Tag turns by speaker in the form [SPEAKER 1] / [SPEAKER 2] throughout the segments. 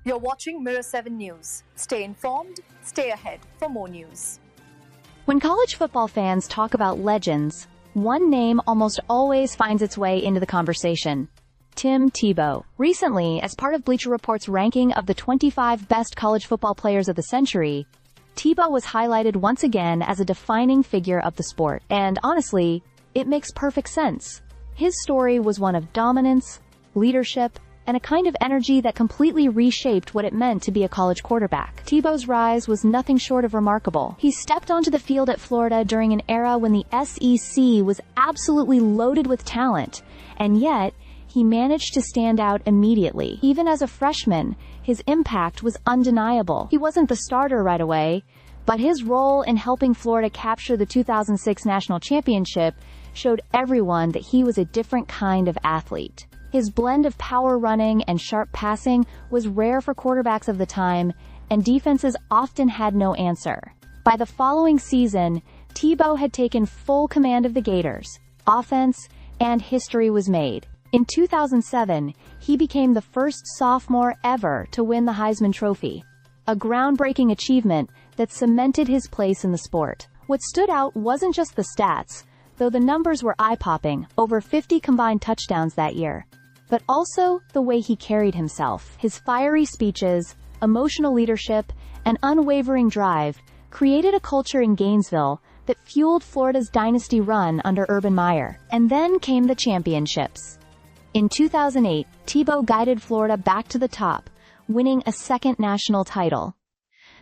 [SPEAKER 1] You're watching Mirror 7 News. Stay informed, stay ahead for more news.
[SPEAKER 2] When college football fans talk about legends, one name almost always finds its way into the conversation: Tim Tebow. Recently, as part of Bleacher Report's ranking of the 25 best college football players of the century, Tebow was highlighted once again as a defining figure of the sport. And honestly, it makes perfect sense. His story was one of dominance, leadership, and a kind of energy that completely reshaped what it meant to be a college quarterback. Tebow's rise was nothing short of remarkable. He stepped onto the field at Florida during an era when the SEC was absolutely loaded with talent, and yet he managed to stand out immediately. Even as a freshman, his impact was undeniable. He wasn't the starter right away, but his role in helping Florida capture the 2006 national championship showed everyone that he was a different kind of athlete. His blend of power running and sharp passing was rare for quarterbacks of the time, and defenses often had no answer. By the following season, Tebow had taken full command of the Gators. Offense and history was made. In 2007, he became the first sophomore ever to win the Heisman Trophy, a groundbreaking achievement that cemented his place in the sport. What stood out wasn't just the stats, though the numbers were eye-popping, over 50 combined touchdowns that year, but also the way he carried himself. His fiery speeches, emotional leadership, and unwavering drive created a culture in Gainesville that fueled Florida's dynasty run under Urban Meyer. And then came the championships. In 2008, Tebow guided Florida back to the top, winning a second national title.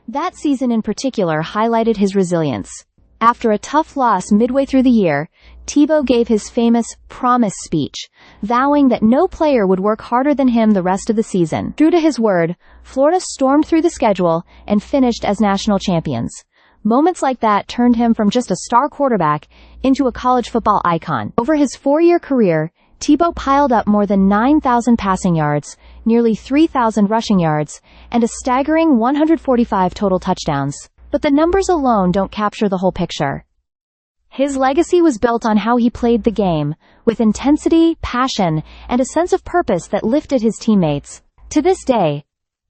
[SPEAKER 2] That season in particular highlighted his resilience. After a tough loss midway through the year, Tebow gave his famous promise speech, vowing that no player would work harder than him the rest of the season. True to his word, Florida stormed through the schedule and finished as national champions. Moments like that turned him from just a star quarterback into a college football icon. Over his 4-year career, Tebow piled up more than 9,000 passing yards, nearly 3,000 rushing yards, and a staggering 145 total touchdowns. But the numbers alone don't capture the whole picture. His legacy was built on how he played the game, with intensity, passion, and a sense of purpose that lifted his teammates. To this day,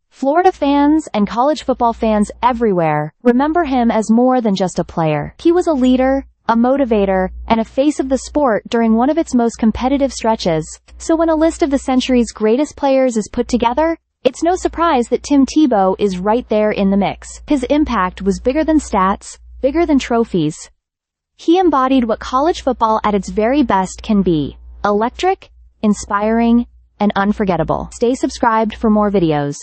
[SPEAKER 2] Florida fans and college football fans everywhere remember him as more than just a player. He was a leader, a motivator, and a face of the sport during one of its most competitive stretches. So when a list of the century's greatest players is put together, it's no surprise that Tim Tebow is right there in the mix. His impact was bigger than stats, bigger than trophies. He embodied what college football at its very best can be: electric, inspiring, and unforgettable. Stay subscribed for more videos.